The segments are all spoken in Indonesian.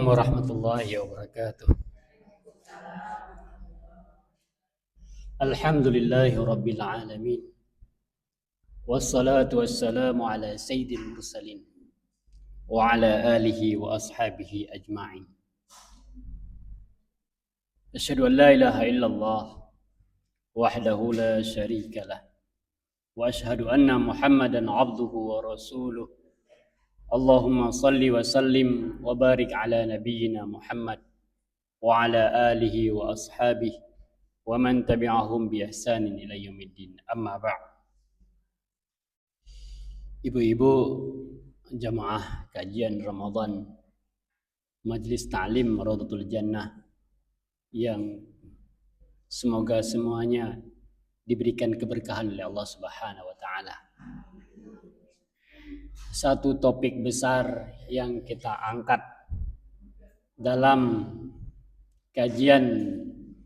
warahmatullahi wabarakatuh. Alhamdulillahi rabbil alamin. Wassalatu wassalamu ala sayyidil mursalin wa ala alihi wa ashabihi ajma'in. Asyhadu an la ilaha illallah wahdahu la syarika lah wa asyhadu anna Muhammadan abduhu wa rasuluh. Allahumma salli wa sallim wa barik ala nabiyyina Muhammad wa ala alihi wa ashabihi wa man tabi'ahum bi ihsanin ila yaumiddin. Amma ba'd. Ibu-ibu jamaah kajian Ramadan Majlis Ta'lim Rawdatul Jannah yang semoga semuanya diberikan keberkahan oleh Allah Subhanahu wa taala. Satu topik besar yang kita angkat dalam kajian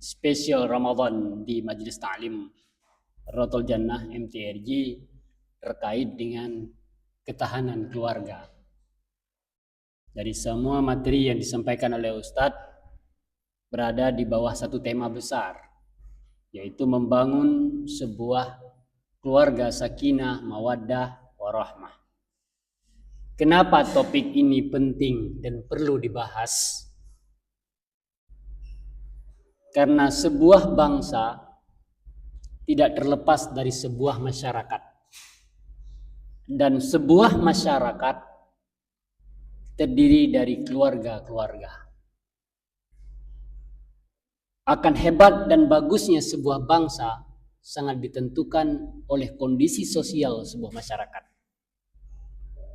spesial Ramadan di Majelis Ta'lim Rawdatul Jannah MTRJ terkait dengan ketahanan keluarga. Dari semua materi yang disampaikan oleh Ustadz berada di bawah satu tema besar, yaitu membangun sebuah keluarga sakinah, mawaddah, warahmah. Kenapa topik ini penting dan perlu dibahas? Karena sebuah bangsa tidak terlepas dari sebuah masyarakat. Dan sebuah masyarakat terdiri dari keluarga-keluarga. Akan hebat dan bagusnya sebuah bangsa sangat ditentukan oleh kondisi sosial sebuah masyarakat.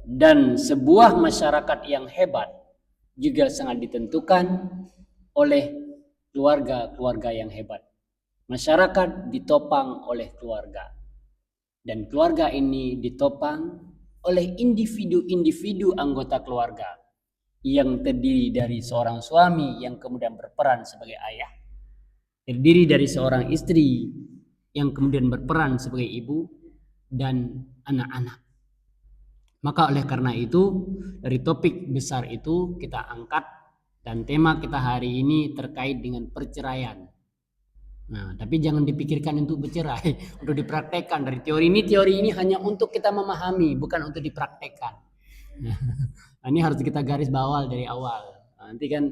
Dan sebuah masyarakat yang hebat juga sangat ditentukan oleh keluarga-keluarga yang hebat. Masyarakat ditopang oleh keluarga. Dan keluarga ini ditopang oleh individu-individu anggota keluarga yang terdiri dari seorang suami yang kemudian berperan sebagai ayah, terdiri dari seorang istri yang kemudian berperan sebagai ibu, dan anak-anak. Maka oleh karena itu, dari topik besar itu kita angkat, dan tema kita hari ini terkait dengan perceraian. Nah, tapi jangan dipikirkan untuk bercerai, untuk dipraktekkan. Dari teori ini hanya untuk kita memahami, bukan untuk dipraktekkan. Nah, ini harus kita garis bawah dari awal. Nanti kan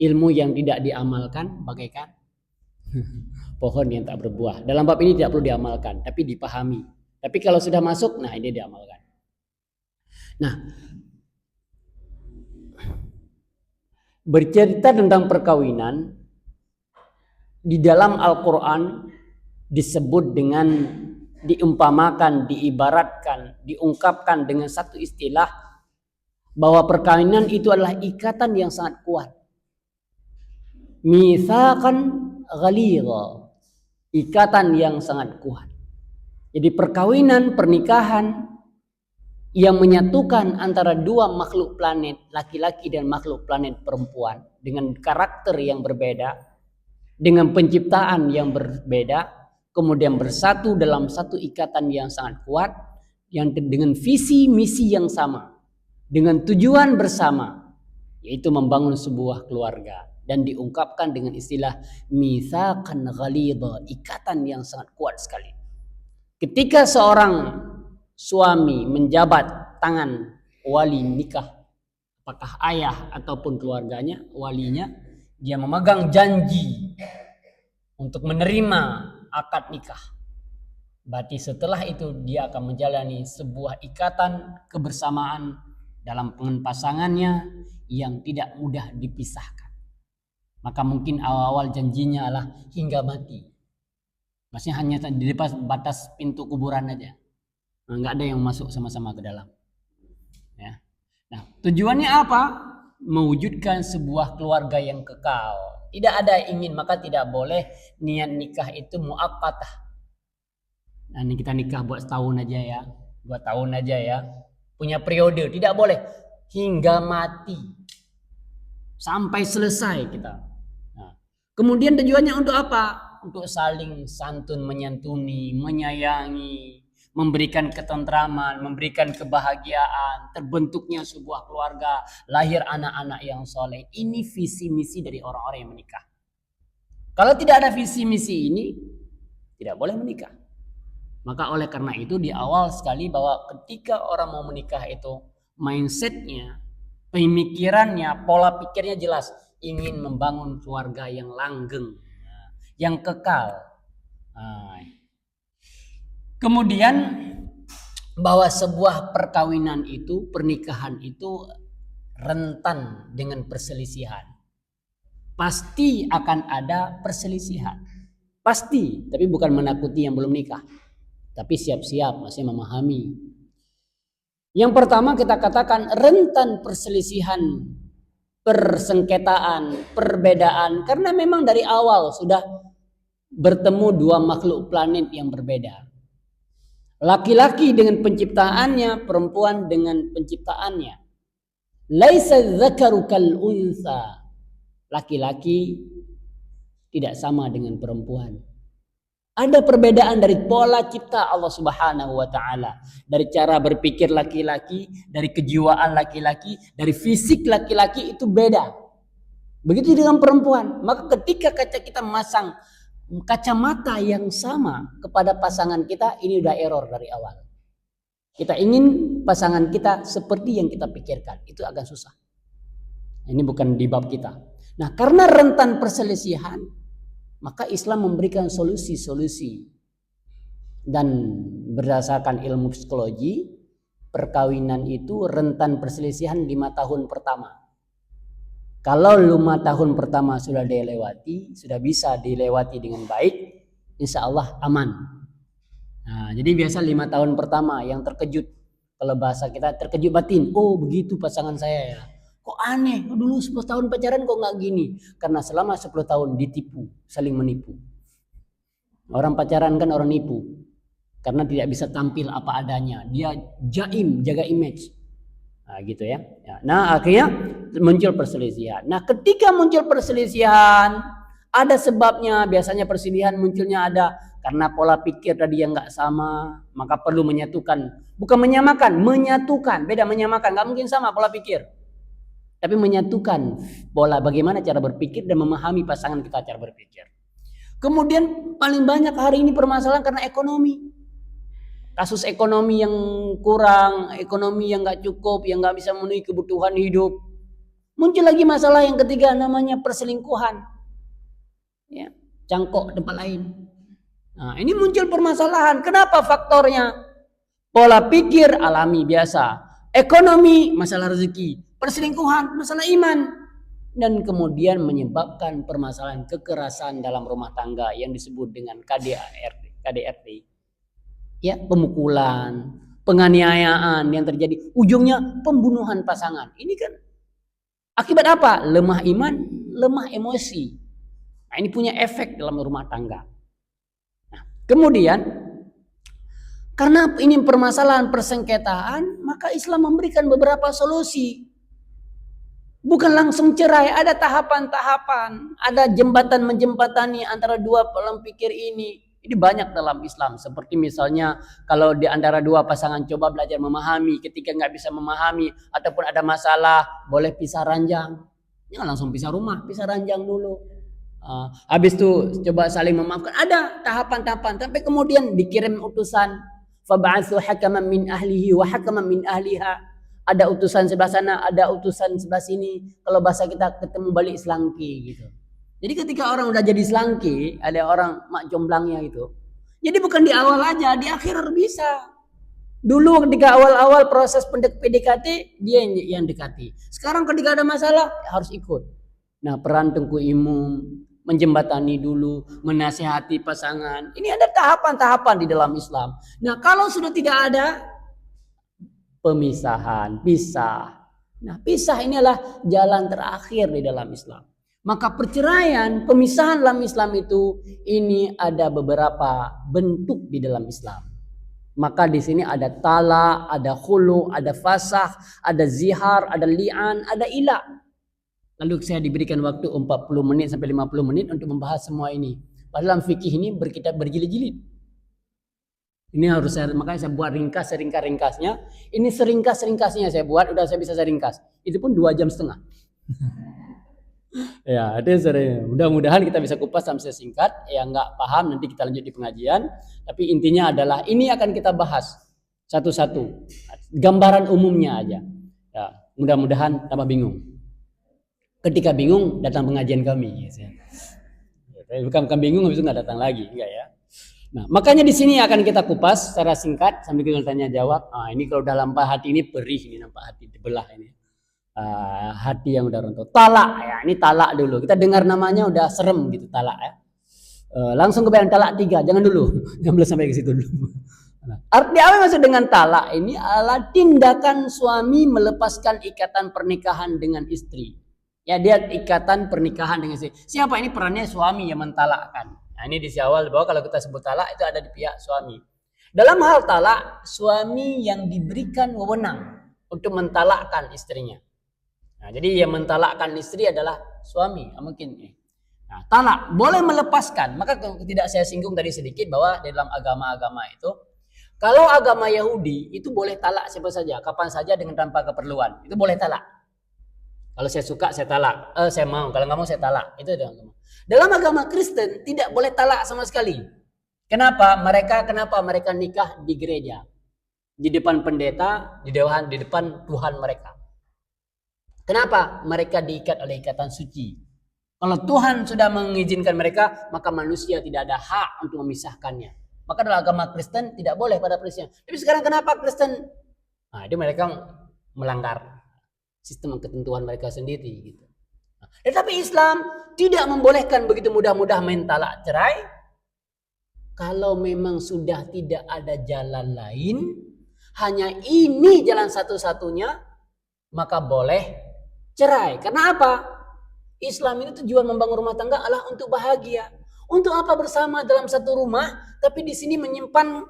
ilmu yang tidak diamalkan bagaikan pohon yang tak berbuah. Dalam bab ini tidak perlu diamalkan, tapi dipahami. Tapi kalau sudah masuk, nah ini diamalkan. Nah, bercerita tentang perkawinan di dalam Al-Quran disebut dengan, diumpamakan, diibaratkan, diungkapkan dengan satu istilah bahwa perkawinan itu adalah ikatan yang sangat kuat. Mitsaqan ghalidha, ikatan yang sangat kuat. Jadi perkawinan, pernikahan yang menyatukan antara dua makhluk planet, laki-laki dan makhluk planet perempuan, dengan karakter yang berbeda, dengan penciptaan yang berbeda, kemudian bersatu dalam satu ikatan yang sangat kuat, yang dengan visi misi yang sama, dengan tujuan bersama, yaitu membangun sebuah keluarga, dan diungkapkan dengan istilah mitsaqan ghalidha, ikatan yang sangat kuat sekali. Ketika seorang suami menjabat tangan wali nikah, apakah ayah ataupun keluarganya, walinya, dia memegang janji untuk menerima akad nikah. Berarti setelah itu dia akan menjalani sebuah ikatan kebersamaan dalam pasangannya yang tidak mudah dipisahkan. Maka mungkin awal-awal janjinya adalah hingga mati. Maksudnya hanya di depan batas pintu kuburan aja. Nggak ada yang masuk sama-sama ke dalam. Ya. Nah, tujuannya apa? Mewujudkan sebuah keluarga yang kekal. Tidak ada ingin, maka tidak boleh niat nikah itu muaqqatah. Nah, ini kita nikah buat setahun aja ya, 2 tahun aja ya. Punya periode, tidak boleh hingga mati. Sampai selesai kita. Nah, kemudian tujuannya untuk apa? Untuk saling santun menyantuni, menyayangi, memberikan ketentraman, memberikan kebahagiaan, terbentuknya sebuah keluarga, lahir anak-anak yang soleh. Ini visi misi dari orang-orang yang menikah. Kalau tidak ada visi misi ini, tidak boleh menikah. Maka oleh karena itu di awal sekali bahwa ketika orang mau menikah itu mindsetnya, pemikirannya, pola pikirnya jelas, ingin membangun keluarga yang langgeng, yang kekal. Kemudian bahwa sebuah perkawinan itu, pernikahan itu rentan dengan perselisihan. Pasti akan ada perselisihan. Pasti, tapi bukan menakuti yang belum nikah. Tapi siap-siap masih memahami. Yang pertama kita katakan rentan perselisihan, persengketaan, perbedaan. Karena memang dari awal sudah bertemu dua makhluk planet yang berbeda. Laki-laki dengan penciptaannya, perempuan dengan penciptaannya. Laisa dzakaru kal unsa. Laki-laki tidak sama dengan perempuan. Ada perbedaan dari pola cipta Allah Subhanahu wa taala, dari cara berpikir laki-laki, dari kejiwaan laki-laki, dari fisik laki-laki itu beda. Begitu dengan perempuan. Maka ketika kita masang kacamata yang sama kepada pasangan kita, ini udah error dari awal. Kita ingin pasangan kita seperti yang kita pikirkan, itu agak susah. Ini bukan di bab kita. Nah, karena rentan perselisihan, maka Islam memberikan solusi-solusi. Dan berdasarkan ilmu psikologi, perkawinan itu rentan perselisihan 5 tahun pertama. Kalau 5 tahun pertama sudah dilewati, sudah bisa dilewati dengan baik, insya Allah aman. Nah, jadi biasa 5 tahun pertama yang terkejut. Kalau bahasa kita terkejut batin. Oh begitu pasangan saya ya. Kok aneh, dulu 10 tahun pacaran kok nggak gini. Karena selama 10 tahun ditipu, saling menipu. Orang pacaran kan orang nipu. Karena tidak bisa tampil apa adanya. Dia jaim, jaga image. Nah gitu ya. Nah akhirnya muncul perselisihan. Nah ketika muncul perselisihan, ada sebabnya. Biasanya perselisihan munculnya ada karena pola pikir tadi yang nggak sama. Maka perlu menyatukan. Bukan menyamakan, menyatukan. Beda menyamakan, nggak mungkin sama pola pikir. Tapi menyatukan pola bagaimana cara berpikir dan memahami pasangan kita cara berpikir. Kemudian paling banyak hari ini permasalahan karena ekonomi. Kasus ekonomi yang kurang, ekonomi yang nggak cukup, yang nggak bisa memenuhi kebutuhan hidup. Muncul lagi masalah yang ketiga namanya perselingkuhan. Ya, cangkok tempat lain. Nah, ini muncul permasalahan. Kenapa faktornya? Pola pikir alami biasa. Ekonomi masalah rezeki. Perselingkuhan masalah iman. Dan kemudian menyebabkan permasalahan kekerasan dalam rumah tangga yang disebut dengan KDRT. Ya, pemukulan, penganiayaan yang terjadi, ujungnya pembunuhan pasangan. Ini kan akibat apa? Lemah iman, lemah emosi. Nah, ini punya efek dalam rumah tangga. Nah, kemudian karena ini permasalahan persengketaan, maka Islam memberikan beberapa solusi. Bukan langsung cerai, ada tahapan-tahapan, ada jembatan menjembatani antara dua pola pikir ini. Ini banyak dalam Islam. Seperti misalnya kalau di antara dua pasangan coba belajar memahami, ketika nggak bisa memahami ataupun ada masalah, boleh pisah ranjang. Jangan langsung pisah rumah, pisah ranjang dulu. Habis itu coba saling memaafkan. Ada tahapan-tahapan. Sampai kemudian dikirim utusan. Fab'atsu hakaman min ahlihi wa hakaman min ahliha. Ada utusan sebelah sana, ada utusan sebelah sini. Kalau bahasa kita ketemu balik selangki gitu. Jadi ketika orang udah jadi selangki, ada orang mak jomblangnya itu. Jadi bukan di awal aja, di akhir harus bisa. Dulu ketika awal-awal proses PDKT, dia yang dekati. Sekarang ketika ada masalah, harus ikut. Nah, peran Tengku Imum, menjembatani dulu, menasihati pasangan. Ini ada tahapan-tahapan di dalam Islam. Nah, kalau sudah tidak ada, pemisahan, pisah. Nah, pisah ini adalah jalan terakhir di dalam Islam. Maka perceraian, pemisahan dalam Islam itu, ini ada beberapa bentuk di dalam Islam. Maka di sini ada talak, ada khulu, ada fasakh, ada zihar, ada li'an, ada ila. Lalu saya diberikan waktu 40 menit sampai 50 menit untuk membahas semua ini. Padahal dalam fikih ini berkitab berjilid-jilid. Ini harus makanya saya buat ringkas seringkas-ringkasnya. Ini seringkas-ringkasnya saya buat, udah saya bisa ringkas. Itu pun 2,5 jam. Ya, itu sering. Mudah-mudahan kita bisa kupas sampai singkat. Yang nggak paham nanti kita lanjut di pengajian. Tapi intinya adalah ini akan kita bahas satu-satu. Gambaran umumnya aja. Ya, mudah-mudahan tambah bingung. Ketika bingung datang pengajian kami. Bukan bingung habis itu nggak datang lagi, enggak ya. Nah, makanya di sini akan kita kupas secara singkat sambil kita tanya jawab. Nah, ini kalau dalam hati ini perih, ini nampak hati dibelah ini. Hati yang udah runtuh. Talak ya, ini talak dulu. Kita dengar namanya udah serem gitu talak ya. Langsung ke bayan talak 3, jangan dulu. Jangan belum sampai ke situ dulu. Nah, arti apa maksud dengan talak? Ini adalah tindakan suami melepaskan ikatan pernikahan dengan istri. Ya, dia ikatan pernikahan dengan istri. Siapa ini perannya suami yang mentalakkan. Nah, ini di awal bahwa kalau kita sebut talak itu ada di pihak suami. Dalam hal talak, suami yang diberikan wewenang untuk mentalakkan istrinya. Nah, jadi yang mentalakkan istri adalah suami. Mungkin. Nah, talak boleh melepaskan. Maka tidak saya singgung tadi sedikit bahwa di dalam agama-agama itu, kalau agama Yahudi itu boleh talak siapa saja, kapan saja dengan tanpa keperluan. Itu boleh talak. Kalau saya suka saya talak, saya mau. Kalau nggak mau saya talak. Itu dalam agama. Dalam agama Kristen tidak boleh talak sama sekali. Kenapa? Kenapa mereka nikah di gereja, di depan pendeta, di depan Tuhan mereka. Kenapa? Mereka diikat oleh ikatan suci. Kalau Tuhan sudah mengizinkan mereka, maka manusia tidak ada hak untuk memisahkannya. Maka dalam agama Kristen tidak boleh pada prinsipnya. Tapi sekarang kenapa Kristen? Nah, itu mereka melanggar sistem ketentuan mereka sendiri gitu. Tetapi Islam tidak membolehkan begitu mudah-mudah main talak cerai. Kalau memang sudah tidak ada jalan lain, hanya ini jalan satu-satunya, maka boleh cerai. Karena apa? Islam ini tujuan membangun rumah tangga adalah untuk bahagia. Untuk apa bersama dalam satu rumah, tapi di sini menyimpan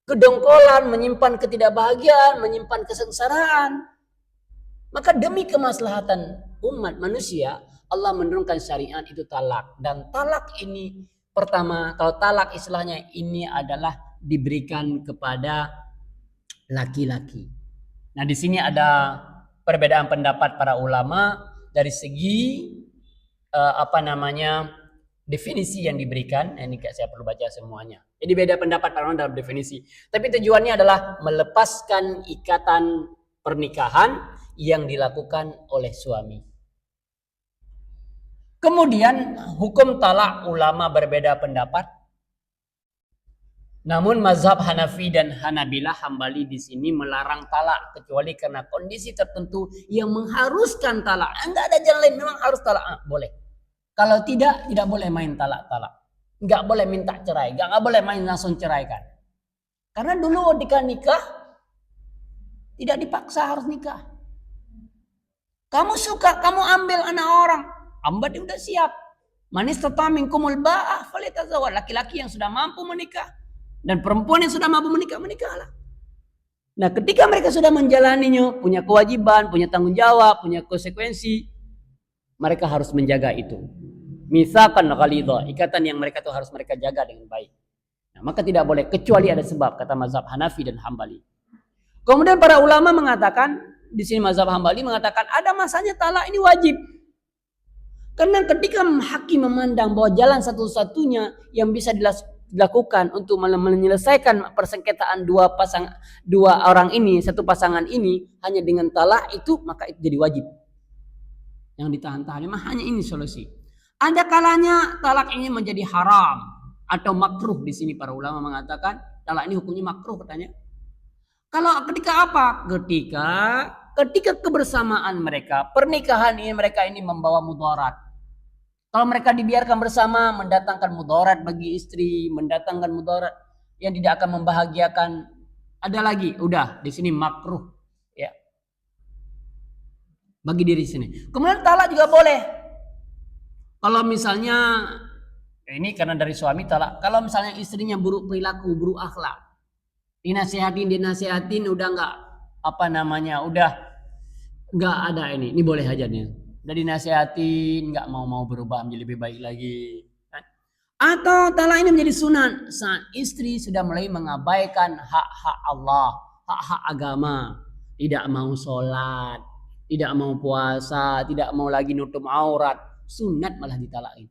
kedongkolan, menyimpan ketidakbahagiaan, menyimpan kesengsaraan. Maka demi kemaslahatan umat manusia, Allah menurunkan syariat itu talak. Dan talak ini pertama, kalau talak istilahnya ini adalah diberikan kepada laki-laki. Nah, di sini ada perbedaan pendapat para ulama dari segi definisi yang diberikan. Ini saya perlu baca semuanya. Jadi beda pendapat para ulama dalam definisi. Tapi tujuannya adalah melepaskan ikatan pernikahan yang dilakukan oleh suami. Kemudian hukum talak ulama berbeda pendapat. Namun mazhab Hanafi dan Hanabilah Hambali di sini melarang talak kecuali karena kondisi tertentu yang mengharuskan talak. Enggak ada jalan lain, memang harus talak. Boleh. Kalau tidak boleh main talak-talak. Enggak boleh minta cerai, enggak boleh main langsung ceraikan. Karena dulu ketika nikah tidak dipaksa harus nikah. Kamu suka, kamu ambil anak orang. Hamba dia udah siap. Manis tatamin kumul ba'ah falitazawwaj. Laki-laki yang sudah mampu menikah. Dan perempuan yang sudah mampu menikah, menikahlah. Nah, ketika mereka sudah menjalaninya, punya kewajiban, punya tanggung jawab, punya konsekuensi, mereka harus menjaga itu. Misalkan ghalidha, ikatan yang mereka itu harus mereka jaga dengan baik. Nah, maka tidak boleh kecuali ada sebab, kata mazhab Hanafi dan Hambali. Kemudian para ulama mengatakan, di sini mazhab Hambali mengatakan ada masanya talak ini wajib. Karena ketika hakim memandang bahwa jalan satu-satunya yang bisa dilakukan untuk menyelesaikan persengketaan dua orang ini, satu pasangan ini hanya dengan talak itu, maka itu jadi wajib. Yang ditahan-tahan memang hanya ini solusi. Ada kalanya talak ini menjadi haram atau makruh. Di sini para ulama mengatakan talak ini hukumnya makruh katanya. Kalau ketika apa? Ketika kebersamaan mereka, pernikahan ini mereka ini membawa mudarat. Kalau mereka dibiarkan bersama, mendatangkan mudarat bagi istri, mendatangkan mudarat yang tidak akan membahagiakan. Ada lagi, udah di sini makruh, ya. Bagi diri sini. Kemudian talak juga boleh. Kalau misalnya ini karena dari suami talak. Kalau misalnya istrinya buruk perilaku, buruk akhlak. Dinasihatin udah udah nggak ada ini boleh aja nih. Udah dinasihatin nggak mau berubah menjadi lebih baik lagi. Atau talak ini menjadi sunat saat istri sudah mulai mengabaikan hak-hak Allah, hak-hak agama, tidak mau sholat, tidak mau puasa, tidak mau lagi nutup aurat, sunat malah ditalakin.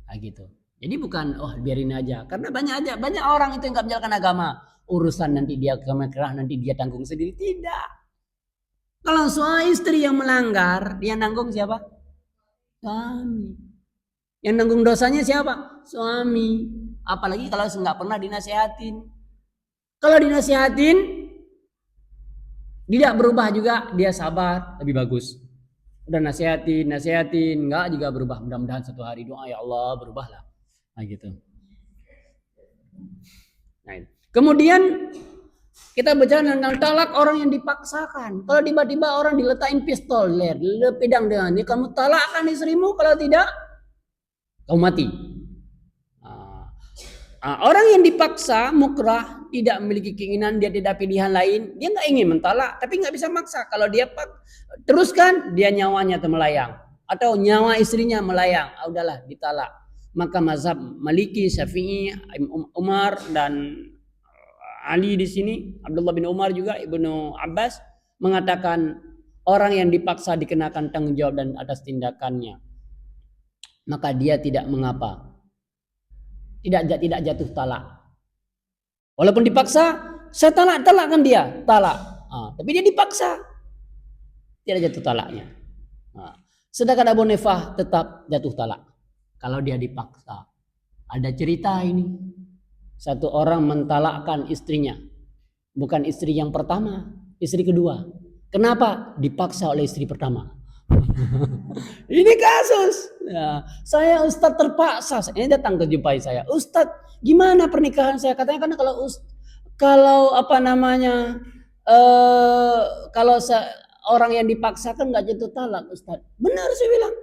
Nah, gitu. Jadi bukan biarin aja, karena banyak orang itu yang nggak menjalankan agama, urusan nanti dia kemekerah, nanti dia tanggung sendiri. Tidak. Kalau suami istri yang melanggar, dia nanggung siapa? Suami. Yang nanggung dosanya siapa? Suami. Apalagi kalau nggak pernah dinasehatin. Kalau dinasehatin, tidak berubah juga, dia sabar, lebih bagus. Udah nasehatin, nggak juga berubah. Mudah-mudahan satu hari doa, ya Allah berubahlah. Nah gitu. Nah, kemudian kita bicara tentang talak orang yang dipaksakan. Kalau tiba-tiba orang diletakin pistol, pedang dengan ini, kamu talakkan istrimu, kalau tidak kau mati. Orang yang dipaksa, mukrah, tidak memiliki keinginan, dia tidak pilihan lain, dia nggak ingin mentalak, tapi nggak bisa maksa. Kalau dia teruskan, dia nyawanya melayang, atau nyawa istrinya melayang, udahlah ditalak. Maka mazhab Maliki, Syafi'i, Umar dan Ali di sini, Abdullah bin Umar juga, Ibnu Abbas mengatakan orang yang dipaksa dikenakan tanggung jawab dan atas tindakannya. Maka dia tidak mengapa, tidak jatuh talak. Walaupun dipaksa, saya talakkan dia, talak. Tapi dia dipaksa, tidak jatuh talaknya. Sedangkan Abu Hanifah tetap jatuh talak kalau dia dipaksa. Ada cerita ini, satu orang mentalakkan istrinya, bukan istri yang pertama, istri kedua. Kenapa? Dipaksa oleh istri pertama. Ini kasus. Ya, saya Ustadz terpaksa. Ini datang ke jumpai saya. Ustadz, gimana pernikahan saya? Katanya kan kalau apa namanya, kalau orang yang dipaksakan nggak jatuh talak, Ustadz. Benar saya bilang.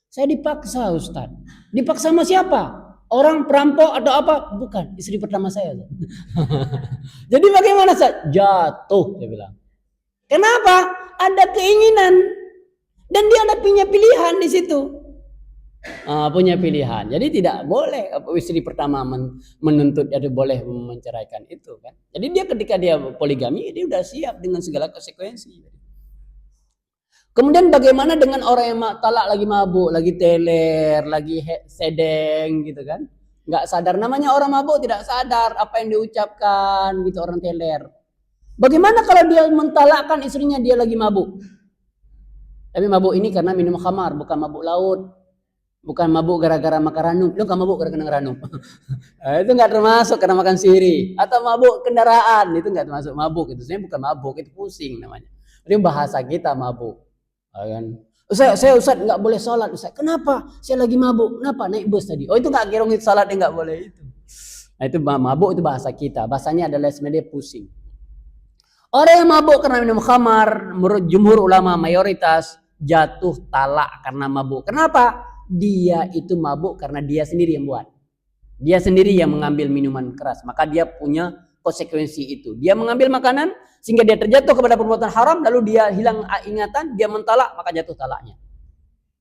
Saya dipaksa, Ustadz. Dipaksa sama siapa? Orang perampok atau apa? Bukan, istri pertama saya. Jadi bagaimana, Ustadz? Jatuh, saya bilang. Kenapa? Ada keinginan. Dan dia ada punya pilihan di situ. Punya pilihan. Jadi tidak boleh istri pertama menuntut, dia boleh menceraikan itu kan. Jadi dia ketika dia poligami, dia udah siap dengan segala konsekuensi. Kemudian bagaimana dengan orang yang talak lagi mabuk, lagi teler, lagi sedeng gitu kan. Nggak sadar, namanya orang mabuk tidak sadar apa yang diucapkan gitu, orang teler. Bagaimana kalau dia mentalakkan istrinya dia lagi mabuk? Tapi mabuk ini karena minum khamar, bukan mabuk laut. Bukan mabuk gara-gara makan ranum. Lu gak mabuk gara-gara ranum. Itu gak termasuk karena makan siri. Atau mabuk kendaraan, itu gak termasuk mabuk. Itu sebenarnya bukan mabuk, itu pusing namanya. Ini bahasa kita mabuk. Saya Ustaz gak boleh sholat Ustaz. Kenapa? Saya lagi mabuk. Kenapa? Naik bus tadi. Oh itu gak kira sholat, dia gak boleh itu. Nah itu mabuk, itu bahasa kita. Bahasanya adalah sebenarnya pusing. Orang yang mabuk karena minum khamar, menurut jumhur ulama mayoritas, jatuh talak karena mabuk. Kenapa? Dia itu mabuk karena dia sendiri yang buat. Dia sendiri yang mengambil minuman keras. Maka dia punya konsekuensi itu. Dia mengambil makanan sehingga dia terjatuh kepada perbuatan haram, lalu dia hilang ingatan, dia mentalak, maka jatuh talaknya.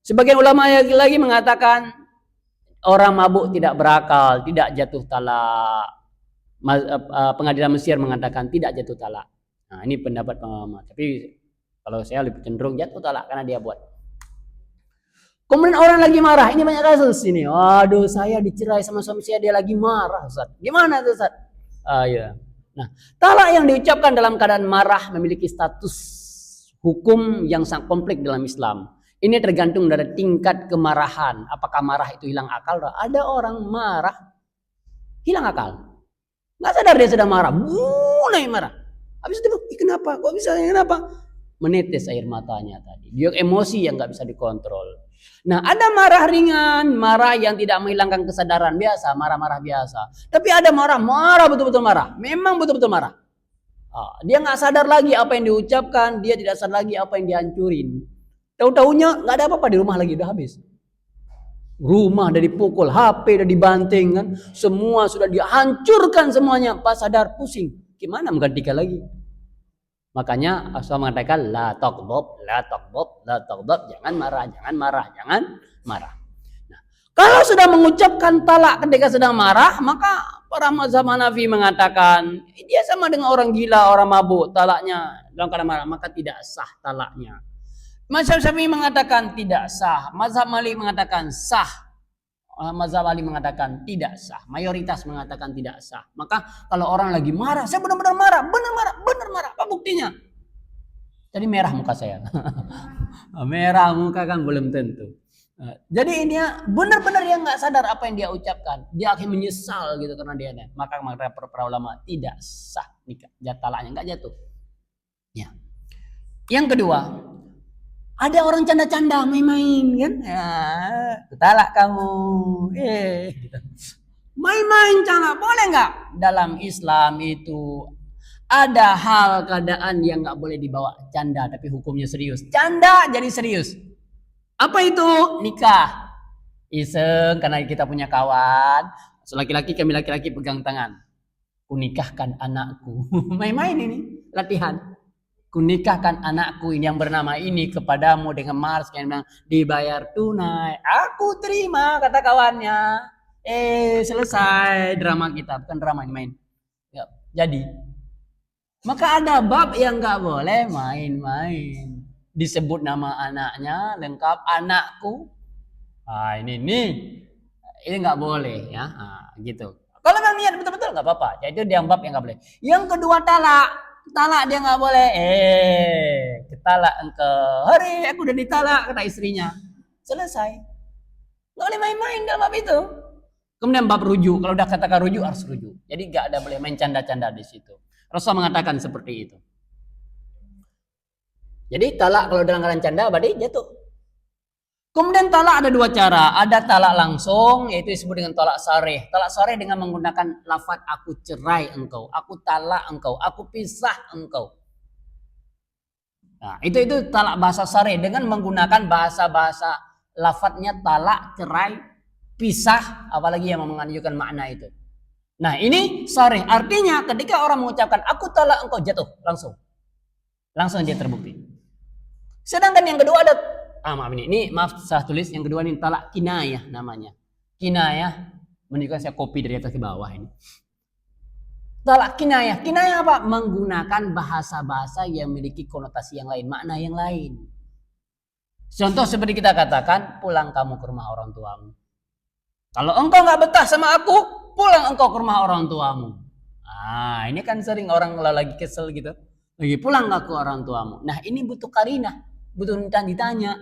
Sebagian ulama lagi mengatakan orang mabuk tidak berakal, tidak jatuh talak. Pengadilan Mesir mengatakan tidak jatuh talak. Nah, ini pendapat pengamat. Tapi kalau saya lebih cenderung jatuh talak karena dia buat. Kemudian orang lagi marah, ini banyak kasus ini. Waduh, saya dicerai sama suami saya, dia lagi marah, Ustaz. Gimana tuh, Ustaz? Ya. Nah, talak yang diucapkan dalam keadaan marah memiliki status hukum yang sangat kompleks dalam Islam. Ini tergantung dari tingkat kemarahan. Apakah marah itu hilang akal? Ada orang marah hilang akal. Nggak sadar dia sedang marah, mulai marah. Habis itu, kenapa? Kok bisa? Kenapa? Menetes air matanya tadi. Dia emosi yang nggak bisa dikontrol. Nah, ada marah ringan, marah yang tidak menghilangkan kesadaran biasa, marah-marah biasa. Tapi ada marah betul-betul marah. Memang betul-betul marah. Dia nggak sadar lagi apa yang diucapkan, dia tidak sadar lagi apa yang dihancurin. Tahu-tahunya nggak ada apa-apa di rumah lagi, udah habis. Rumah udah dipukul, HP udah dibanting kan, semua sudah dihancurkan semuanya. Pas sadar pusing, gimana menggantikan lagi? Makanya Rasulullah mengatakan la taghdab, jangan marah. Nah, Kalau sudah mengucapkan talak ketika sedang marah, maka para mazhab Hanafi mengatakan dia sama dengan orang gila, orang mabuk, talaknya dalam keadaan marah, maka tidak sah talaknya. Mazhab Syafi'i mengatakan tidak sah, mazhab Malik mengatakan sah, mazhab Ali mengatakan tidak sah, mayoritas mengatakan tidak sah. Maka kalau orang lagi marah, saya benar-benar marah, benar marah, apa buktinya? Jadi merah muka saya. Merah muka kan belum tentu. Jadi ini benar-benar yang nggak sadar apa yang dia ucapkan, dia akan menyesal gitu karena dia. Maka para ulama tidak sah nikah, talaknya nggak jatuh. Ya. Yang kedua, ada orang canda-canda main-main kan, talak kamu, gitu. Main-main canda boleh nggak? Dalam Islam itu ada hal keadaan yang nggak boleh dibawa canda, tapi hukumnya serius. Canda jadi serius. Apa itu? Nikah. Iseng karena kita punya kawan. Laki-laki, kami laki-laki pegang tangan. Kunikahkan anakku. Main-main ini latihan. Kunikahkan anakku ini yang bernama ini kepadamu dengan mahar sekian, dibayar tunai. Aku terima, kata kawannya. Selesai drama kita, bukan drama ini main. Ya, jadi maka ada bab yang nggak boleh main-main. Disebut nama anaknya lengkap, anakku. Ini nggak boleh ya, gitu. Kalau memang niat betul-betul nggak apa-apa. Ya, itu dia bab yang nggak boleh. Yang kedua talak dia nggak boleh. Talak engkau. Hari aku udah ditalak, kata istrinya. Selesai. Nggak boleh main-main dalam bab itu. Kemudian bab rujuk. Kalau udah katakan rujuk harus rujuk. Jadi nggak ada boleh main canda-canda di situ. Rasul mengatakan seperti itu. Jadi talak kalau dalam keadaan canda berarti jatuh. Kemudian talak ada dua cara. Ada talak langsung, yaitu disebut dengan talak sarih. Talak sarih dengan menggunakan lafaz aku cerai engkau, aku talak engkau, aku pisah engkau. Nah, itu talak bahasa sarih dengan menggunakan bahasa-bahasa lafaznya talak, cerai, pisah, apalagi yang menunjukkan makna itu. Nah, ini sarih. Artinya ketika orang mengucapkan aku talak engkau, jatuh langsung. Langsung dia terbukti. Sedangkan yang kedua ada maaf salah tulis, yang kedua ini talak kinayah namanya. Kinayah, menunjukkan saya copy dari atas ke bawah ini. Talak kinayah. Kinayah apa? Menggunakan bahasa-bahasa yang memiliki konotasi yang lain, makna yang lain. Contoh seperti kita katakan, pulang kamu ke rumah orang tuamu. Kalau engkau nggak betah sama aku, pulang engkau ke rumah orang tuamu. Ini kan sering orang lagi kesel gitu. Lagi pulang nggak ke orang tuamu. Nah, ini butuh karinah. Butuh ditanya.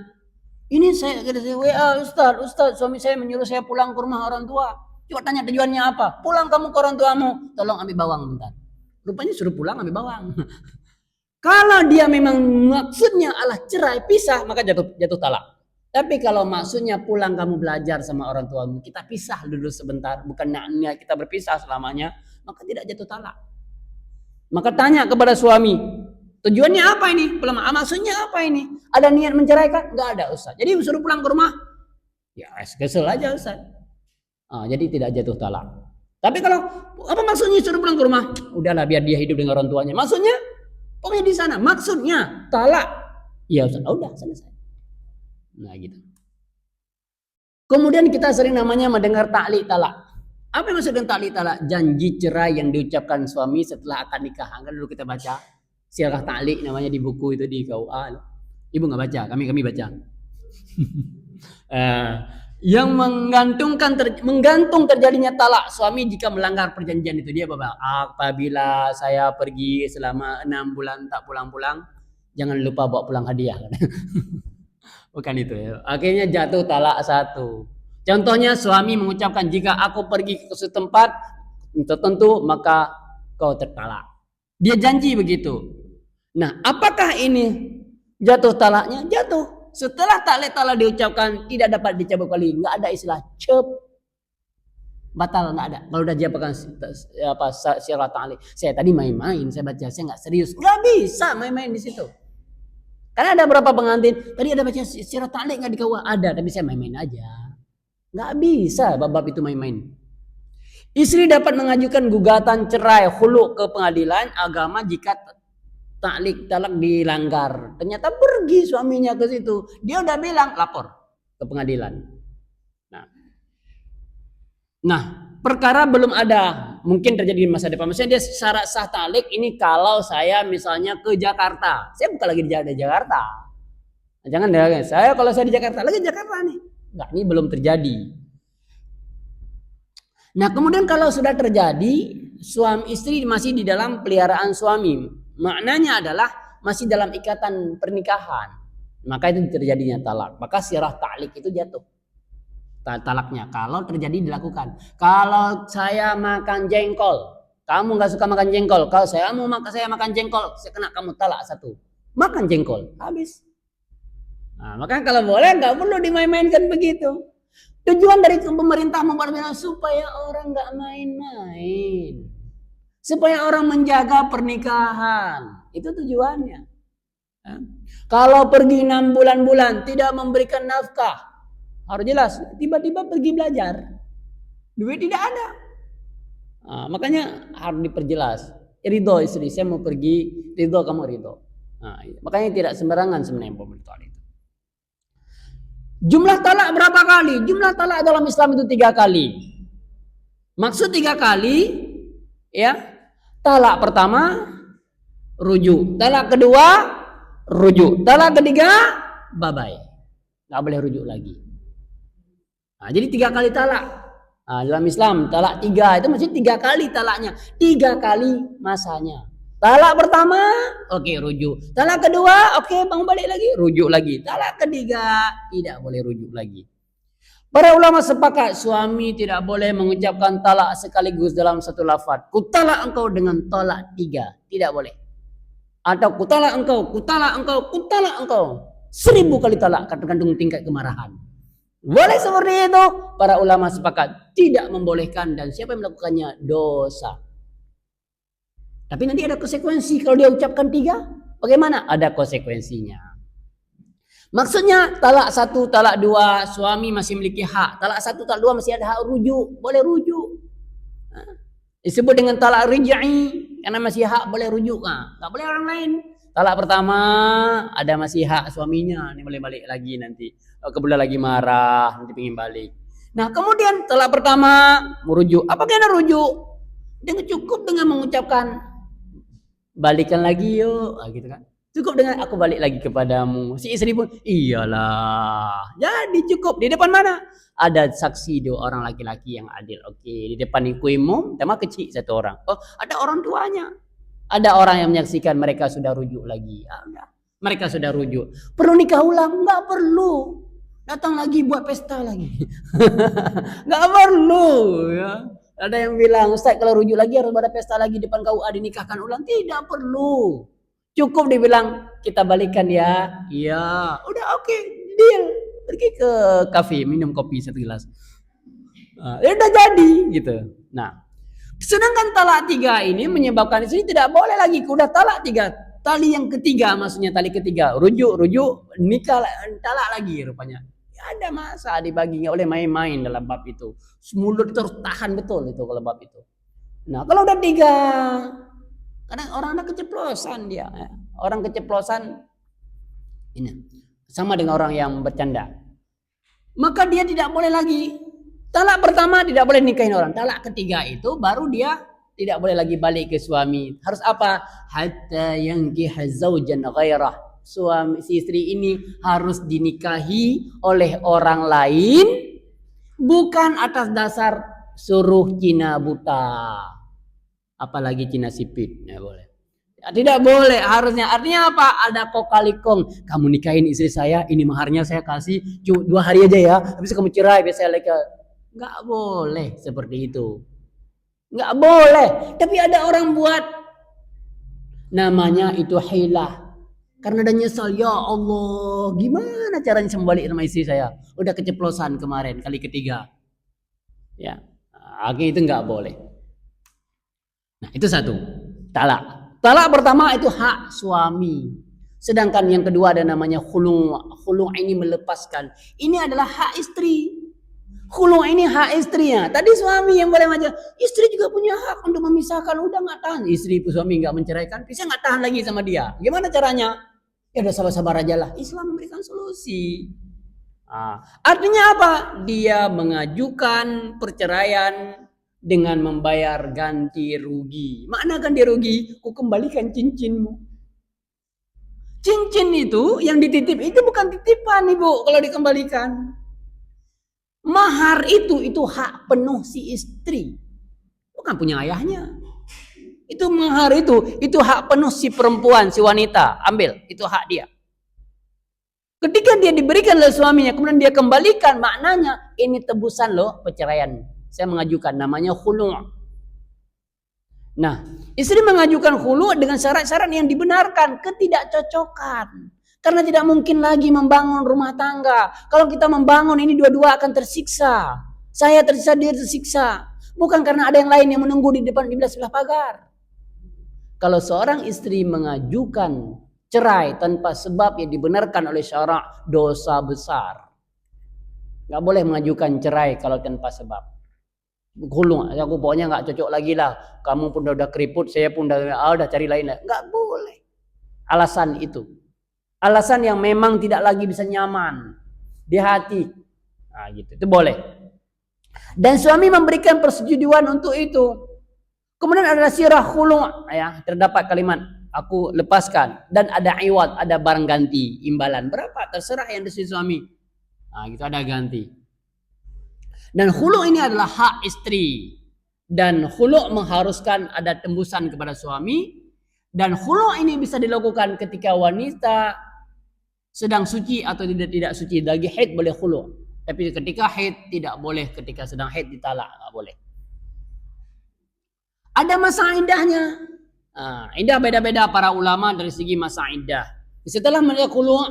Ini saya WA, Ustaz, suami saya menyuruh saya pulang ke rumah orang tua. Coba tanya tujuannya apa? Pulang kamu ke orang tuamu, tolong ambil bawang bentar. Rupanya suruh pulang ambil bawang. Kalau dia memang maksudnya adalah cerai, pisah, maka jatuh talak. Tapi kalau maksudnya pulang kamu belajar sama orang tuamu, kita pisah dulu sebentar, bukan niat kita berpisah selamanya, maka tidak jatuh talak. Maka tanya kepada suami, tujuannya apa ini? Maksudnya apa ini? Ada niat menceraikan? Enggak ada, Ustaz. Jadi suruh pulang ke rumah? Ya, kesel aja, Ustaz. Jadi tidak jatuh talak. Tapi kalau apa maksudnya suruh pulang ke rumah? Udahlah, biar dia hidup dengan orang tuanya. Maksudnya? Pokoknya di sana. Maksudnya talak. Ya, Ustaz. Udah, selesai. Nah, gitu. Kemudian kita sering namanya mendengar ta'liq talak. Apa yang maksud dengan ta'liq talak? Janji cerai yang diucapkan suami setelah akad nikah. Kan dulu kita baca sirah ta'liq namanya di buku itu di KUA. Ibu nggak baca, kami baca. Yang menggantung terjadinya talak suami jika melanggar perjanjian itu. Dia apa? Apabila saya pergi selama 6 bulan tak pulang-pulang, jangan lupa bawa pulang hadiah. Bukan itu ya. Akhirnya jatuh talak 1. Contohnya suami mengucapkan, jika aku pergi ke suatu tempat tertentu maka kau tertalak. Dia janji begitu. Nah, apakah ini jatuh talaknya? Jatuh. Setelah talak diucapkan tidak dapat dicabut kali, nggak ada istilah cep, batal, nggak ada. Kalau udah dia pegang sirah ta'liq, saya tadi main-main, saya baca, saya nggak serius, nggak bisa main-main di situ. Karena ada beberapa pengantin, tadi ada baca sirah ta'liq nggak di KUA? Ada, tapi saya main-main aja. Nggak bisa bab itu main-main. Istri dapat mengajukan gugatan cerai khulu ke pengadilan agama jika talak dilanggar. Ternyata pergi suaminya ke situ. Dia udah bilang lapor ke pengadilan. Nah, Nah, perkara belum ada, mungkin terjadi di masa depan. Maksudnya dia syarat sah talik ini kalau saya misalnya ke Jakarta. Saya bukan lagi di Jakarta. Jangan deh, kalau saya di Jakarta, lagi di Jakarta nih. Enggak, ini belum terjadi. Nah, kemudian kalau sudah terjadi, suami istri masih di dalam peliharaan suami. Maknanya adalah masih dalam ikatan pernikahan. Maka itu terjadinya talak. Maka sirah ta'lik itu jatuh. Talaknya kalau terjadi dilakukan. Kalau saya makan jengkol, kamu nggak suka makan jengkol. Kalau saya makan jengkol, saya kena kamu talak satu. Makan jengkol, habis. Nah, maka kalau boleh nggak perlu dimain-mainkan begitu. Tujuan dari pemerintah membuat supaya orang nggak main-main, supaya orang menjaga pernikahan. Itu tujuannya. Ya. Kalau pergi 6 bulan-bulan tidak memberikan nafkah, harus jelas. Tiba-tiba pergi belajar, duit tidak ada. Nah, makanya harus diperjelas. Ridho istri, saya mau pergi, ridho kamu ridho. Nah, makanya tidak sembarangan sebenarnya pemerintah itu. Jumlah talak berapa kali? Jumlah talak dalam Islam itu 3 kali. Maksud 3 kali, ya. Talak pertama rujuk, talak kedua rujuk, talak ketiga bye-bye. Nggak boleh rujuk lagi. Nah, jadi 3 kali talak. Nah, dalam Islam talak 3 itu mesti 3 kali talaknya, 3 kali masanya. Talak pertama, oke, rujuk. Talak kedua, oke, bang balik lagi, rujuk lagi. Talak ketiga, tidak boleh rujuk lagi. Para ulama sepakat suami tidak boleh mengucapkan talak sekaligus dalam satu lafaz. Kutalak engkau dengan talak 3, tidak boleh. Atau kutalak engkau, kutalak engkau, kutalak engkau. 1000 kali talak, tergantung tingkat kemarahan. Boleh seperti itu. Para ulama sepakat tidak membolehkan dan siapa yang melakukannya dosa. Tapi nanti ada konsekuensi kalau dia ucapkan 3. Bagaimana? Ada konsekuensinya. Maksudnya talak 1, talak 2 suami masih memiliki hak. Talak 1, talak 2 masih ada hak rujuk, boleh rujuk. Disebut dengan talak rij'i karena masih hak boleh rujuk. Tak boleh orang lain. Talak pertama ada masih hak suaminya, ini boleh balik lagi nanti. Kemudian lagi marah, nanti pengen balik. Nah, kemudian talak pertama merujuk. Apakah ada rujuk? Dengan cukup dengan mengucapkan balikan lagi yuk, gitu kan. Cukup dengan aku balik lagi kepadamu. Si istri pun iyalah. Jadi cukup. Di depan mana? Ada saksi 2 orang laki-laki yang adil. Oke, di depan imam sama kecil 1 orang. Oh, ada orang tuanya. Ada orang yang menyaksikan mereka sudah rujuk lagi. Enggak. Mereka sudah rujuk. Perlu nikah ulang? Enggak perlu. Datang lagi buat pesta lagi. Enggak perlu ya. Ada yang bilang, Ustaz kalau rujuk lagi harus ada pesta lagi depan KUA dinikahkan ulang. Tidak perlu. Cukup dibilang kita balikan ya. Iya. Udah oke, deal. Pergi ke kafe minum kopi 1 gelas. Udah jadi gitu. Nah, sedangkan talak 3 ini menyebabkan istri tidak boleh lagi. Udah talak 3. Tali yang ketiga maksudnya tali ketiga. Rujuk, nikah, talak lagi rupanya. Ada masa dibagi, nggak boleh main-main dalam bab itu. Mulut itu harus tahan betul itu kalau bab itu. Nah, kalau udah 3, kadang orang ada keceplosan dia. Orang keceplosan ini sama dengan orang yang bercanda. Maka dia tidak boleh lagi. Talak pertama tidak boleh nikahin orang. Talak ketiga itu baru dia tidak boleh lagi balik ke suami. Harus apa? Hatta yankiha zaujan ghairah. Suami si istri ini harus dinikahi oleh orang lain bukan atas dasar suruh Cina buta, apalagi Cina sipit. Ya boleh. Tidak boleh harusnya. Artinya apa? Ada kokalikong. Kamu nikahin istri saya, ini maharnya saya kasih 2 hari aja ya. Habis kamu cerai, biasa leka. Nggak boleh seperti itu. Nggak boleh. Tapi ada orang buat namanya itu hilah. Karena dia nyesal, ya Allah, gimana caranya saya balik sama istri saya? Udah keceplosan kemarin, kali ketiga. Ya, itu nggak boleh. Nah, itu 1. Talak. Talak pertama itu hak suami. Sedangkan yang kedua ada namanya khulu'. Khulu' ini melepaskan. Ini adalah hak istri. Khulu' ini hak istrinya. Tadi suami yang boleh macam, istri juga punya hak untuk memisahkan. Udah nggak tahan. Istri suami nggak menceraikan, bisa nggak tahan lagi sama dia. Gimana caranya? Ya udah sabar-sabar aja lah. Islam memberikan solusi. Artinya apa? Dia mengajukan perceraian dengan membayar ganti rugi. Makna ganti rugi? Ku kembalikan cincinmu. Cincin itu yang dititip itu bukan titipan, Ibu, kalau dikembalikan. Mahar itu hak penuh si istri. Bukan punya ayahnya. Itu mahar itu hak penuh si perempuan, si wanita. Ambil, itu hak dia. Ketika dia diberikan oleh suaminya, kemudian dia kembalikan, maknanya ini tebusan loh perceraian. Saya mengajukan, namanya khulu'. Nah, istri mengajukan khulu' dengan syarat-syarat yang dibenarkan, ketidakcocokan. Karena tidak mungkin lagi membangun rumah tangga. Kalau kita membangun ini dua-dua akan tersiksa. Saya tersiksa, dia tersiksa. Bukan karena ada yang lain yang menunggu di depan di sebelah pagar. Kalau seorang istri mengajukan cerai tanpa sebab yang dibenarkan oleh syarak, dosa besar. Gak boleh mengajukan cerai kalau tanpa sebab. Gulung, aku pokoknya gak cocok lagi lah. Kamu pun udah keriput, saya pun udah cari lain lah. Gak boleh. Alasan itu. Alasan yang memang tidak lagi bisa nyaman di hati. Nah, gitu. Itu boleh. Dan suami memberikan persetujuan untuk itu. Kemudian ada sirah khulu', ya, terdapat kalimat aku lepaskan, dan ada iwad, ada barang ganti, imbalan berapa terserah yang dari suami. Nah, gitu ada ganti. Dan khulu' ini adalah hak istri, dan khulu' mengharuskan ada tembusan kepada suami, dan khulu' ini bisa dilakukan ketika wanita sedang suci atau tidak suci. Lagi haid boleh khulu', tapi ketika haid tidak boleh, ketika sedang haid ditalak, nggak boleh. Ada masa indahnya. Indah beda-beda para ulama dari segi masa iddah. Setelah mereka khulu',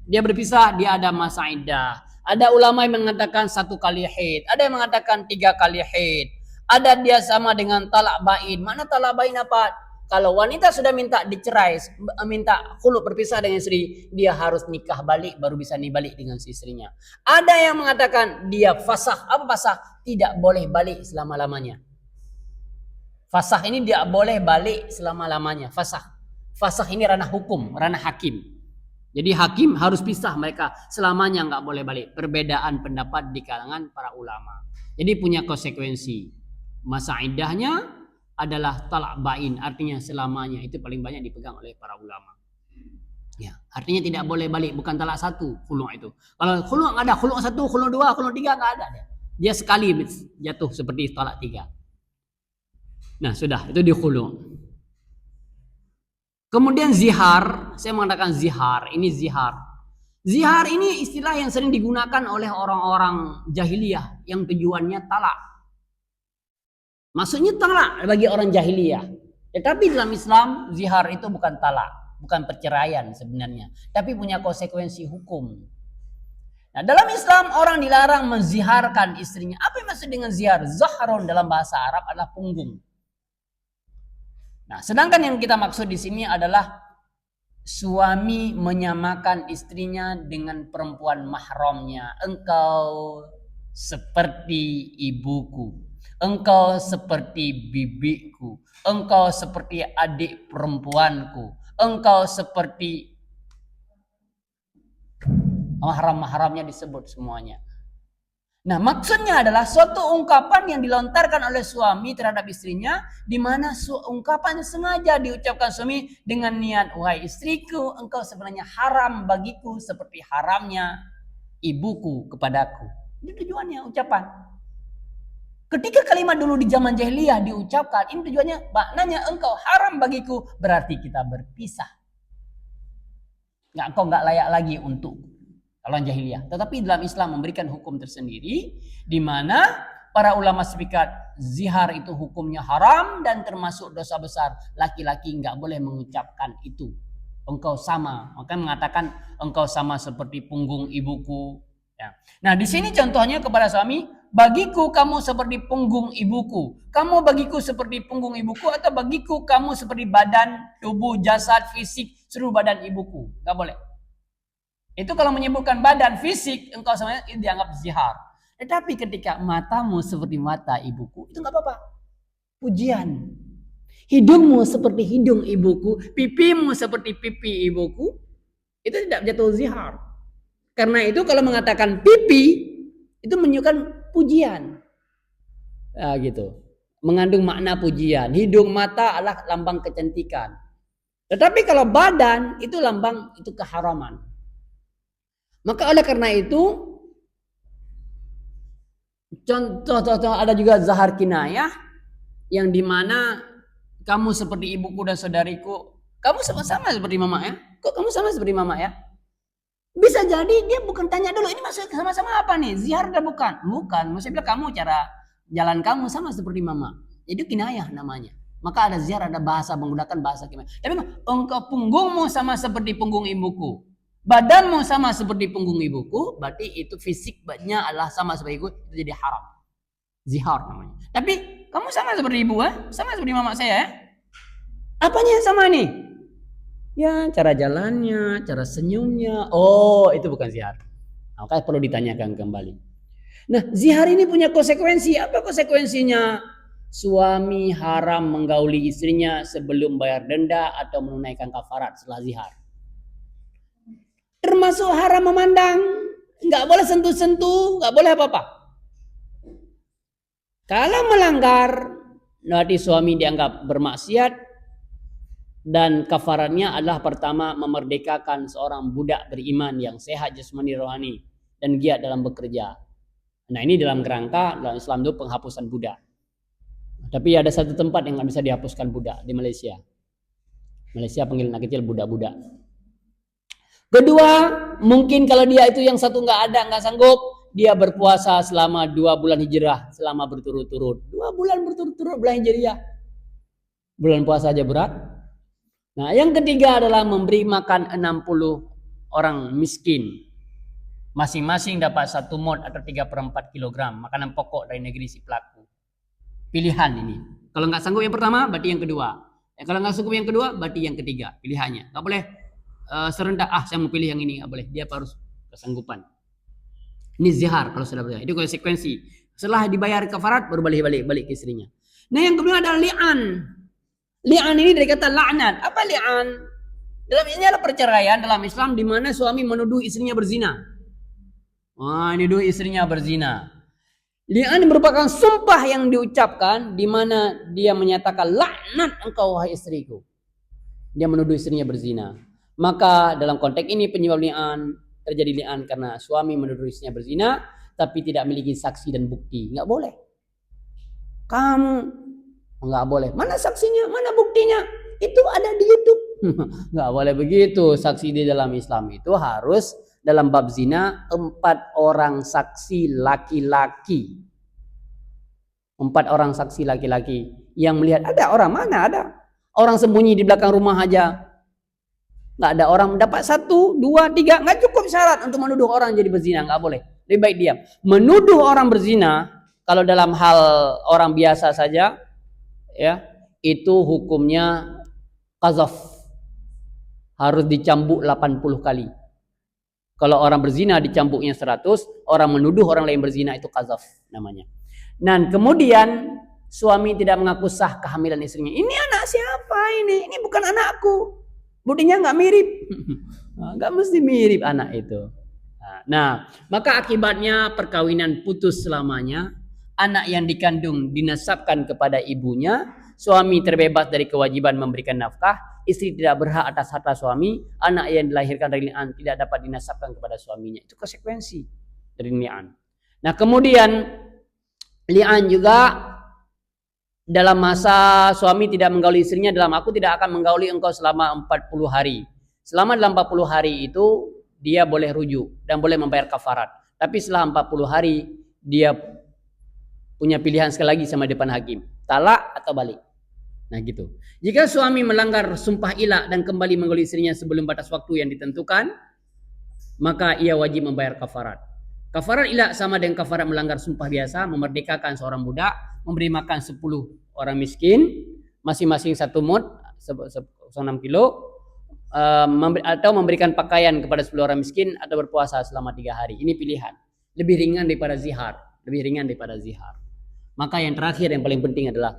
dia berpisah, dia ada masa iddah. Ada ulama yang mengatakan 1 kali haid, ada yang mengatakan 3 kali haid. Ada dia sama dengan talak bain. Mana talak bain apa? Kalau wanita sudah minta dicerai, minta khulu' berpisah dengan istri, dia harus nikah balik baru bisa balik dengan si istrinya. Ada yang mengatakan dia fasakh. Apa fasakh? Tidak boleh balik selama-lamanya. Fasakh ini dia boleh balik selama-lamanya. Fasakh ini ranah hukum, ranah hakim. Jadi hakim harus pisah mereka selamanya, nggak boleh balik. Perbedaan pendapat di kalangan para ulama. Jadi punya konsekuensi. Masa iddahnya adalah talak bain, artinya selamanya. Itu paling banyak dipegang oleh para ulama. Ya, artinya tidak boleh balik, bukan talak 1 khulu' itu. Kalau khulu' nggak ada, khulu' 1, khulu' 2, khulu' 3 nggak ada dia sekali jatuh seperti talak 3. Nah, sudah, itu di khulu'. Kemudian zihar, saya mengatakan zihar, ini zihar. Zihar ini istilah yang sering digunakan oleh orang-orang jahiliyah yang tujuannya talak. Maksudnya talak bagi orang jahiliyah. Tetapi dalam Islam zihar itu bukan talak, bukan perceraian sebenarnya, tapi punya konsekuensi hukum. Nah, dalam Islam orang dilarang menziharkan istrinya. Apa yang maksud dengan zihar? Zahrun dalam bahasa Arab adalah punggung. Nah, sedangkan yang kita maksud di sini adalah suami menyamakan istrinya dengan perempuan mahramnya. Engkau seperti ibuku, engkau seperti bibiku, engkau seperti adik perempuanku, engkau seperti mahram-mahramnya disebut semuanya. Nah, maksudnya adalah suatu ungkapan yang dilontarkan oleh suami terhadap istrinya, di mana ungkapan sengaja diucapkan suami dengan niat, wahai istriku, engkau sebenarnya haram bagiku seperti haramnya ibuku kepadaku. Itu tujuannya ucapan. Ketika kalimat dulu di zaman jahiliyah diucapkan, ini tujuannya, maknanya engkau haram bagiku, berarti kita berpisah. Engkau nggak layak lagi untukku. Kalau jahiliyah. Tetapi dalam Islam memberikan hukum tersendiri, di mana para ulama sepakat zihar itu hukumnya haram dan termasuk dosa besar. Laki-laki nggak boleh mengucapkan itu. Engkau sama, maka mengatakan engkau sama seperti punggung ibuku. Ya. Nah, di sini contohnya kepada suami, bagiku kamu seperti punggung ibuku. Kamu bagiku seperti punggung ibuku, atau bagiku kamu seperti badan, tubuh, jasad, fisik, seluruh badan ibuku. Nggak boleh. Itu kalau menyebutkan badan fisik, engkau semuanya dianggap zihar. Tetapi ketika matamu seperti mata ibuku, itu nggak apa-apa. Pujian. Hidungmu seperti hidung ibuku, pipimu seperti pipi ibuku, itu tidak jatuh zihar. Karena itu kalau mengatakan pipi itu menunjukkan pujian. Nah, gitu. Mengandung makna pujian. Hidung, mata adalah lambang kecantikan. Tetapi kalau badan itu lambang itu keharaman. Maka oleh karena itu contoh ada juga zahar kinayah yang dimana kamu seperti ibuku dan saudariku. Kamu sama seperti mama ya? Kok kamu sama seperti mama ya? Bisa jadi dia bukan tanya dulu ini maksud sama-sama apa nih? Zihar udah bukan? Bukan. Maksudnya kamu cara jalan kamu sama seperti mama. Itu kinayah namanya. Maka ada zihar, ada bahasa menggunakan bahasa kinayah. Tapi engkau punggungmu sama seperti punggung ibuku. Badanmu sama seperti punggung ibuku. Berarti itu fisiknya adalah sama seperti ibu. Itu jadi haram. Zihar namanya. Tapi kamu sama seperti ibu ya? Sama seperti mama saya ya? Apanya yang sama nih? Ya, cara jalannya, cara senyumnya. Oh, itu bukan zihar. Makanya perlu ditanyakan kembali. Nah, zihar ini punya konsekuensi. Apa konsekuensinya? Suami haram menggauli istrinya sebelum bayar denda atau menunaikan kafarat setelah zihar. Termasuk haram memandang. Nggak boleh sentuh-sentuh, nggak boleh apa-apa. Kalau melanggar, nanti suami dianggap bermaksiat. Dan kafarannya adalah pertama memerdekakan seorang budak beriman yang sehat jasmani rohani dan giat dalam bekerja. Nah ini dalam kerangka dalam Islam itu penghapusan budak. Tapi ada satu tempat yang nggak bisa dihapuskan budak di Malaysia. Malaysia panggil anak kecil budak-budak. Kedua, mungkin kalau dia itu yang satu nggak ada, nggak sanggup, dia berpuasa selama 2 bulan hijrah selama berturut-turut. 2 bulan berturut-turut bulan hijriah. Bulan puasa aja berat. Nah, yang ketiga adalah memberi makan 60 orang miskin. Masing-masing dapat 1 mod atau 3/4 kilogram makanan pokok dari negeri si pelaku. Pilihan ini. Kalau nggak sanggup yang pertama, berarti yang kedua. Kalau nggak sanggup yang kedua, berarti yang ketiga. Pilihannya. Nggak boleh serendah. Saya mau pilih yang ini. Nggak boleh. Dia harus kesanggupan. Ini zihar kalau sudah berjaya. Itu konsekuensi. Setelah dibayar kafarat, baru balik ke istrinya. Nah, yang kedua adalah li'an. Li'an ini dari kata la'nat. Apa li'an? Ini adalah perceraian dalam Islam di mana suami menuduh istrinya berzina. Wah, ini nuduh istrinya berzina. Li'an merupakan sumpah yang diucapkan di mana dia menyatakan laknat engkau wahai istriku. Dia menuduh istrinya berzina. Maka dalam konteks ini penyebab li'an terjadi li'an karena suami menuduh istrinya berzina tapi tidak memiliki saksi dan bukti. Enggak boleh. Kamu enggak boleh. Mana saksinya? Mana buktinya? Itu ada di YouTube. Enggak boleh begitu. Saksi di dalam Islam itu harus dalam bab zina 4 orang saksi laki-laki. 4 orang saksi laki-laki yang melihat. Ada orang mana? Ada orang sembunyi di belakang rumah aja. Nggak ada orang dapat 1, 2, 3. Nggak cukup syarat untuk menuduh orang jadi berzina. Nggak boleh. Lebih baik diam. Menuduh orang berzina kalau dalam hal orang biasa saja, ya itu hukumnya qazaf, harus dicambuk 80 kali. Kalau orang berzina dicambuknya 100, orang menuduh orang lain berzina itu qazaf namanya. Dan kemudian suami tidak mengaku sah kehamilan istrinya. Ini anak siapa ini? Ini bukan anakku. Buktinya nggak mirip. Nggak mesti mirip anak itu. Nah, maka akibatnya perkawinan putus selamanya. Anak yang dikandung dinasabkan kepada ibunya. Suami terbebas dari kewajiban memberikan nafkah. Istri tidak berhak atas harta suami. Anak yang dilahirkan dari li'an tidak dapat dinasabkan kepada suaminya. Itu konsekuensi dari li'an. Nah, kemudian li'an juga dalam masa suami tidak menggauli istrinya, dalam aku tidak akan menggauli engkau selama 40 hari. Selama dalam 40 hari itu dia boleh rujuk dan boleh membayar kafarat. Tapi setelah 40 hari dia punya pilihan sekali lagi sama depan hakim. Talak atau balik. Nah gitu. Jika suami melanggar sumpah ilah dan kembali menggauli istrinya sebelum batas waktu yang ditentukan, maka ia wajib membayar kafarat. Kafarat ilah sama dengan kafarat melanggar sumpah biasa, memerdekakan seorang budak, memberi makan 10 orang miskin, masing-masing 1 mud, 6 kilo, atau memberikan pakaian kepada 10 orang miskin, atau berpuasa selama 3 hari. Ini pilihan. Lebih ringan daripada zihar. Lebih ringan daripada zihar. Maka yang terakhir yang paling penting adalah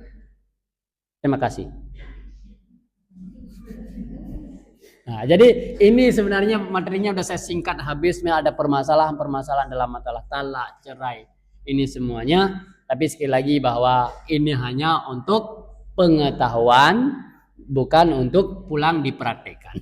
terima kasih. Nah, jadi ini sebenarnya materinya udah saya singkat habis, ada permasalahan-permasalahan dalam masalah talak, cerai. Ini semuanya, tapi sekali lagi bahwa ini hanya untuk pengetahuan, bukan untuk pulang dipraktekkan.